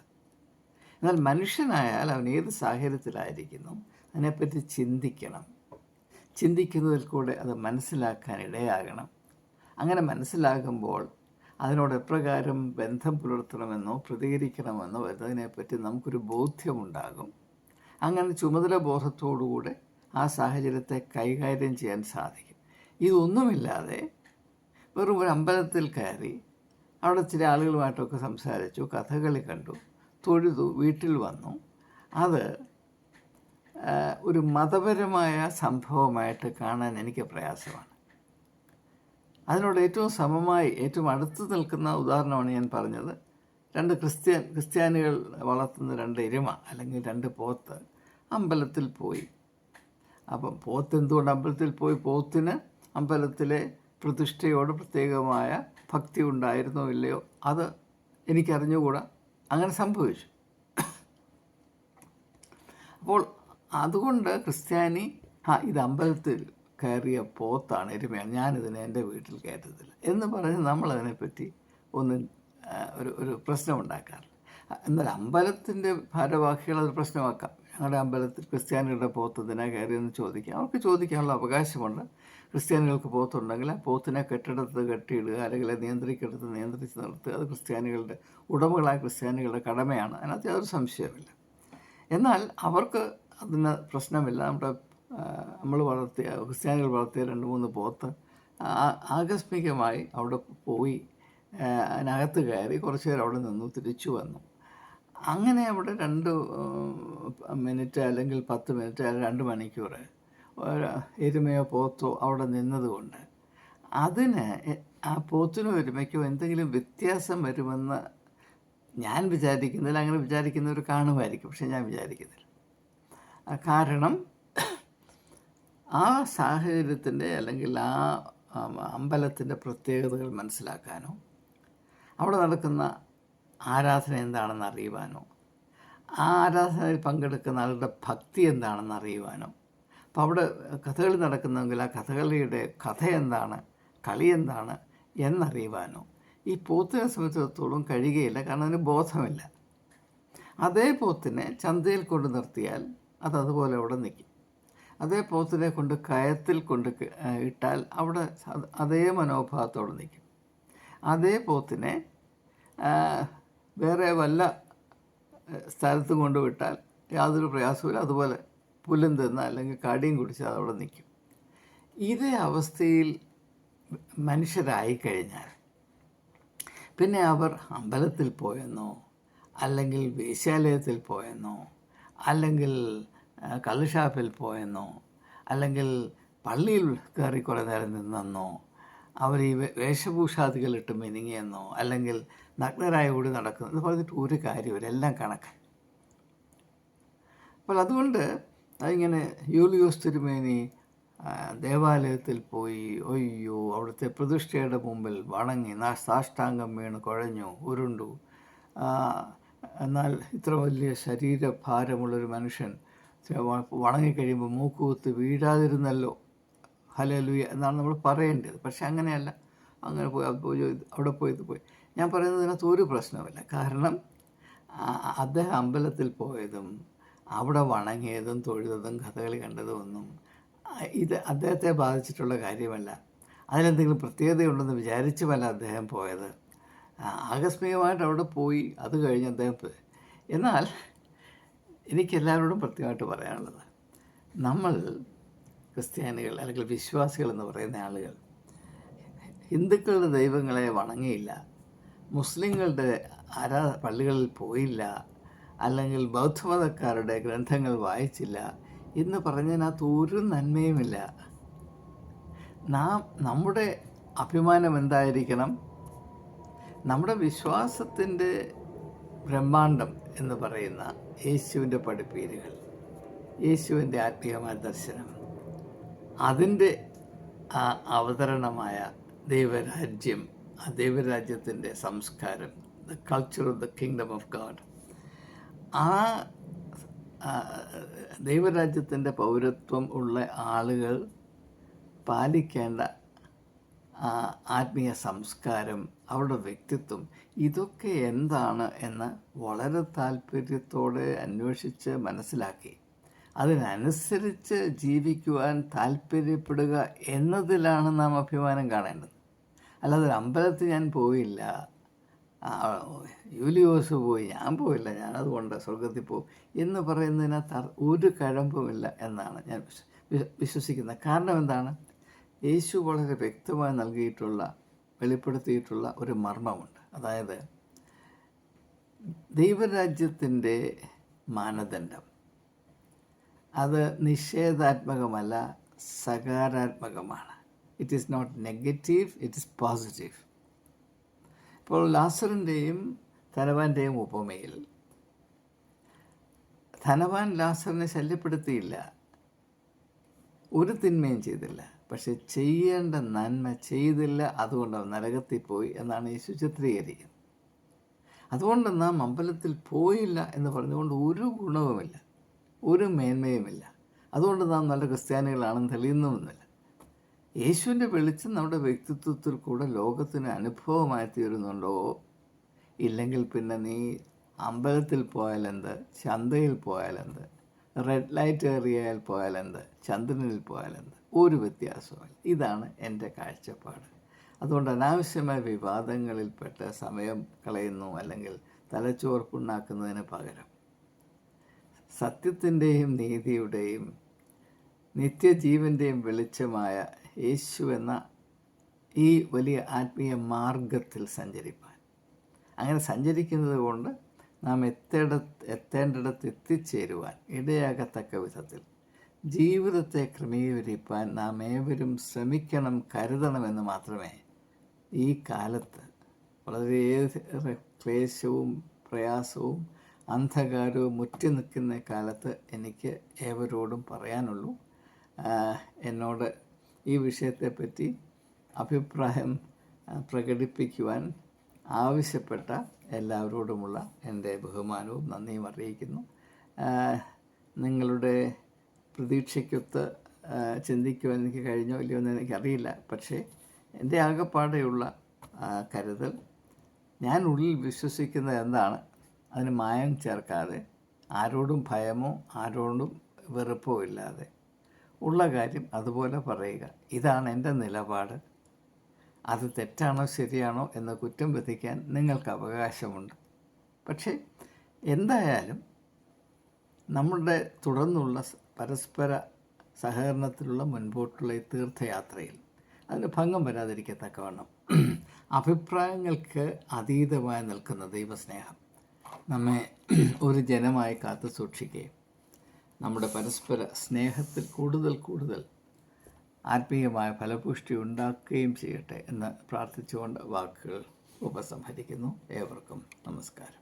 എന്നാൽ മനുഷ്യനായാൽ അവൻ ഏത് സാഹചര്യത്തിലായിരിക്കുന്നു അതിനെപ്പറ്റി ചിന്തിക്കണം. ചിന്തിക്കുന്നതിൽ കൂടെ അത് മനസ്സിലാക്കാൻ ഇടയാകണം. അങ്ങനെ മനസ്സിലാകുമ്പോൾ അതിനോട് എപ്രകാരം ബന്ധം പുലർത്തണമെന്നോ പ്രതികരിക്കണമെന്നോ എന്നതിനെപ്പറ്റി നമുക്കൊരു ബോധ്യമുണ്ടാകും. അങ്ങനെ ചുമതല ബോധത്തോടുകൂടെ ആ സാഹചര്യത്തെ കൈകാര്യം ചെയ്യാൻ സാധിക്കും. ഇതൊന്നുമില്ലാതെ വെറും ഒരു അമ്പലത്തിൽ കയറി അവിടെ ചില ആളുകളുമായിട്ടൊക്കെ സംസാരിച്ചു, കഥകളി കണ്ടു, തൊഴുതു, വീട്ടിൽ വന്നു, അത് ഒരു മതപരമായ സംഭവമായിട്ട് കാണാൻ എനിക്ക് പ്രയാസമാണ്. അതിനോട് ഏറ്റവും സമമായി ഏറ്റവും അടുത്ത് നിൽക്കുന്ന ഉദാഹരണമാണ് ഞാൻ പറഞ്ഞത്. ക്രിസ്ത്യാനികൾ വളർത്തുന്ന 2 എരുമ അല്ലെങ്കിൽ 2 പോത്ത് അമ്പലത്തിൽ പോയി. അപ്പം പോത്ത് എന്തുകൊണ്ട് അമ്പലത്തിൽ പോയി? പോത്തിന് അമ്പലത്തിലെ പ്രതിഷ്ഠയോട് പ്രത്യേകമായ ഭക്തി ഉണ്ടായിരുന്നോ ഇല്ലയോ അത് എനിക്കറിഞ്ഞുകൂടാ. അങ്ങനെ സംഭവിച്ചു. അപ്പോൾ അതുകൊണ്ട് ക്രിസ്ത്യാനി ഇത് അമ്പലത്തിൽ കയറിയ പോത്താണ്, എരുമയാണ്, ഞാനിതിനെ എൻ്റെ വീട്ടിൽ കയറ്റത്തില്ല എന്ന് പറഞ്ഞ് നമ്മളതിനെപ്പറ്റി ഒന്നും ഒരു പ്രശ്നമുണ്ടാക്കാറില്ല. എന്നാൽ അമ്പലത്തിൻ്റെ ഭാരവാഹികൾ അത് പ്രശ്നമാക്കാം. ഞങ്ങളുടെ അമ്പലത്തിൽ ക്രിസ്ത്യാനികളുടെ പോത്ത് ഇതിനെ കയറിയെന്ന് ചോദിക്കാം. അവർക്ക് ചോദിക്കാനുള്ള അവകാശമുണ്ട്. ക്രിസ്ത്യാനികൾക്ക് പോത്തുണ്ടെങ്കിൽ ആ പോത്തിനെ കെട്ടിടത്ത് കെട്ടിയിടുക, അല്ലെങ്കിൽ നിയന്ത്രിക്കെടുത്ത് നിയന്ത്രിച്ച് നിർത്തുക. അത് ക്രിസ്ത്യാനികളുടെ ഉടമകളായ ക്രിസ്ത്യാനികളുടെ കടമയാണ്. അതിനകത്ത് യാതൊരു സംശയമില്ല. എന്നാൽ അവർക്ക് അതിന് പ്രശ്നമില്ല. നമ്മൾ വളർത്തിയ ക്രിസ്ത്യാനികൾ വളർത്തിയ 2-3 പോത്ത് ആകസ്മികമായി അവിടെ പോയി അതിനകത്ത് കയറി കുറച്ച് നേരം അവിടെ നിന്നു, തിരിച്ചു വന്നു. അങ്ങനെ അവിടെ 2 മിനിറ്റ് അല്ലെങ്കിൽ 10 മിനിറ്റ് അല്ലെങ്കിൽ 2 മണിക്കൂർ എരുമയോ പോത്തോ അവിടെ നിന്നതുകൊണ്ട് അതിന് ആ പോത്തിനോ എരുമയ്ക്കോ എന്തെങ്കിലും വ്യത്യാസം വരുമെന്ന് ഞാൻ വിചാരിക്കുന്നില്ല. അങ്ങനെ വിചാരിക്കുന്നവർ കാണുമായിരിക്കും, പക്ഷെ ഞാൻ വിചാരിക്കുന്നില്ല. കാരണം ആ സാഹചര്യത്തിൻ്റെ അല്ലെങ്കിൽ ആ അമ്പലത്തിൻ്റെ പ്രത്യേകതകൾ മനസ്സിലാക്കാനോ അവിടെ നടക്കുന്ന ആരാധന എന്താണെന്ന് അറിയുവാനോ ആ ആരാധനയിൽ പങ്കെടുക്കുന്ന ആളുടെ ഭക്തി എന്താണെന്ന് അറിയുവാനോ, അപ്പോൾ അവിടെ കഥകളി നടക്കുന്നെങ്കിൽ ആ കഥകളിയുടെ കഥ എന്താണ്, കളി എന്താണ് എന്നറിയുവാനോ ഈ പോത്തിനെ സംബന്ധിച്ചിടത്തോളം കഴിയുകയില്ല. കാരണം അതിന് ബോധമില്ല. അതേ പോത്തിനെ ചന്തയിൽ കൊണ്ട് നിർത്തിയാൽ അതുപോലെ അവിടെ നിൽക്കും. അതേ പോത്തിനെ കൊണ്ട് കയത്തിൽ കൊണ്ട് ഇട്ടാൽ അവിടെ അതേ മനോഭാവത്തോടെ നിൽക്കും. അതേ പോത്തിനെ വേറെ വല്ല സ്ഥലത്തും കൊണ്ട് വിട്ടാൽ യാതൊരു പ്രയാസമില്ല. അതുപോലെ പുല്ലും തിന്ന അല്ലെങ്കിൽ കാടിയും കുടിച്ച് അതവിടെ നിൽക്കും. ഇതേ അവസ്ഥയിൽ മനുഷ്യരായിക്കഴിഞ്ഞാൽ പിന്നെ അവർ അമ്പലത്തിൽ പോയെന്നോ അല്ലെങ്കിൽ വേശ്യാലയത്തിൽ പോയെന്നോ അല്ലെങ്കിൽ കള്ളുഷാപ്പിൽ പോയെന്നോ അല്ലെങ്കിൽ പള്ളിയിൽ കയറി കുറേ നേരം നിന്നെന്നോ അവർ ഈ വേഷഭൂഷാദികളിട്ട് മിനുങ്ങിയെന്നോ അല്ലെങ്കിൽ നഗ്നരായ കൂടി നടക്കുന്നു എന്ന് പറഞ്ഞിട്ട് ഒരു കാര്യമില്ല. എല്ലാം കണക്ക്. അപ്പോൾ അതുകൊണ്ട് അതിങ്ങനെ യൂലിയോസ് തിരുമേനി ദേവാലയത്തിൽ പോയി ഒയ്യോ അവിടുത്തെ പ്രതിഷ്ഠയുടെ മുമ്പിൽ വണങ്ങി സാഷ്ടാംഗം വീണ് കുഴഞ്ഞു ഉരുണ്ടു. എന്നാൽ ഇത്ര വലിയ ശരീരഭാരമുള്ളൊരു മനുഷ്യൻ വണങ്ങിക്കഴിയുമ്പോൾ മൂക്കുകുത്തി വീഴാതിരുന്നല്ലോ, ഹല്ലേലൂയ എന്നാണ് നമ്മൾ പറയേണ്ടത്. പക്ഷെ അങ്ങനെയല്ല. അങ്ങനെ പോയി അവിടെ പോയി ഇത് പോയി. ഞാൻ പറയുന്നതിനകത്ത് ഒരു പ്രശ്നമില്ല. കാരണം അദ്ദേഹം അമ്പലത്തിൽ പോയതും അവിടെ വണങ്ങിയതും തൊഴുതതും കഥകളി കണ്ടതും ഒന്നും ഇത് അദ്ദേഹത്തെ ബാധിച്ചിട്ടുള്ള കാര്യമല്ല. അതിലെന്തെങ്കിലും പ്രത്യേകതയുണ്ടെന്ന് വിചാരിച്ചുമല്ല അദ്ദേഹം പോയത്. ആകസ്മികമായിട്ട് അവിടെ പോയി. അത് കഴിഞ്ഞ് അദ്ദേഹം എന്നാൽ എനിക്കെല്ലാവരോടും പ്രത്യേകമായിട്ട് പറയാനുള്ളത്, നമ്മൾ ക്രിസ്ത്യാനികൾ അല്ലെങ്കിൽ വിശ്വാസികൾ എന്ന് പറയുന്ന ആളുകൾ ഹിന്ദുക്കളുടെ ദൈവങ്ങളെ വണങ്ങിയില്ല, മുസ്ലിങ്ങളുടെ പള്ളികളിൽ പോയില്ല, അല്ലെങ്കിൽ ബൗദ്ധമതക്കാരുടെ ഗ്രന്ഥങ്ങൾ വായിച്ചില്ല എന്ന് പറഞ്ഞതിനകത്ത് ഒരു നന്മയുമില്ല. നമ്മുടെ അഭിമാനം എന്തായിരിക്കണം? നമ്മുടെ വിശ്വാസത്തിൻ്റെ ബ്രഹ്മാണ്ഡം എന്ന് പറയുന്ന യേശുവിൻ്റെ പഠിപ്പീരുകൾ, യേശുവിൻ്റെ ആത്മീയമായ ദർശനം, അതിൻ്റെ അവതരണമായ ദൈവരാജ്യം, ആ ദൈവരാജ്യത്തിൻ്റെ സംസ്കാരം, the culture of the kingdom of God, ആ ദൈവരാജ്യത്തിൻ്റെ പൗരത്വം ഉള്ള ആളുകൾ പാലിക്കേണ്ട ആത്മീയ സംസ്കാരം, അവരുടെ വ്യക്തിത്വം, ഇതൊക്കെ എന്താണ് എന്ന് വളരെ താല്പര്യത്തോടെ അന്വേഷിച്ച് മനസ്സിലാക്കി അതിനനുസരിച്ച് ജീവിക്കുവാൻ താല്പര്യപ്പെടുക എന്നതിലാണ് നാം അഭിമാനം കാണേണ്ടത്. അല്ലാതെ അമ്പലത്തിൽ ഞാൻ പോയില്ല, യൂലിയോസ് പോയി, ഞാൻ പോയില്ല, ഞാനതുകൊണ്ട് സ്വർഗത്തിൽ പോകും എന്ന് പറയുന്നതിനകത്ത് ഒരു കഴമ്പുമില്ല എന്നാണ് ഞാൻ വിശ്വസിക്കുന്നത്. കാരണം എന്താണ്? യേശു വളരെ വ്യക്തമായി വെളിപ്പെടുത്തിയിട്ടുള്ള ഒരു മർമ്മമുണ്ട്. അതായത് ദൈവരാജ്യത്തിൻ്റെ മാനദണ്ഡം അത് നിഷേധാത്മകമല്ല, സകാരാത്മകമാണ്. It is not negative, it is positive. ഇപ്പോൾ ലാസറിൻ്റെയും ധനവാൻ്റെയും ഉപമയിൽ ധനവാൻ ലാസറിനെ ശല്യപ്പെടുത്തിയില്ല, ഒരു തിന്മയും ചെയ്തില്ല, പക്ഷെ ചെയ്യേണ്ട നന്മ ചെയ്തില്ല, അതുകൊണ്ട് അവൻ നരകത്തിൽ പോയി എന്നാണ് യേശു ചിത്രീകരിക്കുന്നത്. അതുകൊണ്ട് നാം അമ്പലത്തിൽ പോയില്ല എന്ന് പറഞ്ഞുകൊണ്ട് ഒരു ഗുണവുമില്ല, ഒരു മേന്മയുമില്ല. അതുകൊണ്ട് നാം നല്ല ക്രിസ്ത്യാനികളാണെന്ന് തെളിയുന്നുമില്ല. യേശുവിൻ്റെ വെളിച്ചം നമ്മുടെ വ്യക്തിത്വത്തിൽ കൂടെ ലോകത്തിന് അനുഭവമായി തീരുന്നുണ്ടോ? ഇല്ലെങ്കിൽ പിന്നെ നീ അമ്പലത്തിൽ പോയാലെന്ത്, ചന്തയിൽ പോയാലെന്ത്, റെഡ് ലൈറ്റ് ഏറിയയിൽ പോയാലെന്ത്, ചന്ദ്രനിൽ പോയാലെന്ത്, ഒരു വ്യത്യാസമില്ല. ഇതാണ് എൻ്റെ കാഴ്ചപ്പാട്. അതുകൊണ്ട് അനാവശ്യമായ വിവാദങ്ങളിൽപ്പെട്ട് സമയം കളയുന്നു, അല്ലെങ്കിൽ തലച്ചോർപ്പുണ്ടാക്കുന്നതിന് പകരം സത്യത്തിൻ്റെയും നീതിയുടെയും നിത്യജീവൻ്റെയും വെളിച്ചമായ യേശു എന്ന ഈ വലിയ ആത്മീയ മാർഗത്തിൽ സഞ്ചരിപ്പാൻ, അങ്ങനെ സഞ്ചരിക്കുന്നത് കൊണ്ട് നാം എത്തേണ്ടിടത്ത് എത്തിച്ചേരുവാൻ ഇടയാകത്തക്ക വിധത്തിൽ ജീവിതത്തെ ക്രമീകരിപ്പാൻ നാം ഏവരും ശ്രമിക്കണം, കരുതണമെന്ന് മാത്രമേ ഈ കാലത്ത്, വളരെയേറെ ക്ലേശവും പ്രയാസവും അന്ധകാരവും മുറ്റി നിൽക്കുന്ന കാലത്ത് എനിക്ക് ഏവരോടും പറയാനുള്ളൂ. എന്നോട് ഈ വിഷയത്തെപ്പറ്റി അഭിപ്രായം പ്രകടിപ്പിക്കുവാൻ ആവശ്യപ്പെട്ട എല്ലാവരോടുമുള്ള എൻ്റെ ബഹുമാനവും നന്ദിയും അറിയിക്കുന്നു. നിങ്ങളുടെ പ്രതീക്ഷയ്ക്കൊത്ത് ചിന്തിക്കുവാൻ എനിക്ക് കഴിഞ്ഞോ ഇല്ലയോ എന്ന് എനിക്കറിയില്ല. പക്ഷേ എൻ്റെ ആകെപ്പാടെയുള്ള കരുതൽ, ഞാൻ ഉള്ളിൽ വിശ്വസിക്കുന്നത് എന്താണ് അതിന് മായം ചേർക്കാതെ, ആരോടും ഭയമോ ആരോടും വെറുപ്പോ ഇല്ലാതെ ഉള്ള കാര്യം അതുപോലെ പറയുക. ഇതാണ് എൻ്റെ നിലപാട്. അത് തെറ്റാണോ ശരിയാണോ എന്ന് കുറ്റം വിധിക്കാൻ നിങ്ങൾക്ക് അവകാശമുണ്ട്. പക്ഷേ എന്തായാലും നമ്മുടെ തുടർന്നുള്ള പരസ്പര സഹകരണത്തിലുള്ള മുൻപോട്ടുള്ള ഈ തീർത്ഥയാത്രയിൽ അതിന് ഭംഗം വരാതിരിക്കത്തക്കവണ്ണം അഭിപ്രായങ്ങൾക്ക് അതീതമായി നിൽക്കുന്ന ദൈവസ്നേഹം നമ്മെ ഒരു ജനമായി കാത്തു സൂക്ഷിക്കുകയും നമ്മുടെ പരസ്പര സ്നേഹത്തിൽ കൂടുതൽ ആത്മീയമായ ഫലപുഷ്ടി ഉണ്ടാക്കുകയും ചെയ്യട്ടെ എന്ന് പ്രാർത്ഥിച്ചുകൊണ്ട് വാക്കുകൾ ഉപസംഹരിക്കുന്നു. ഏവർക്കും നമസ്കാരം.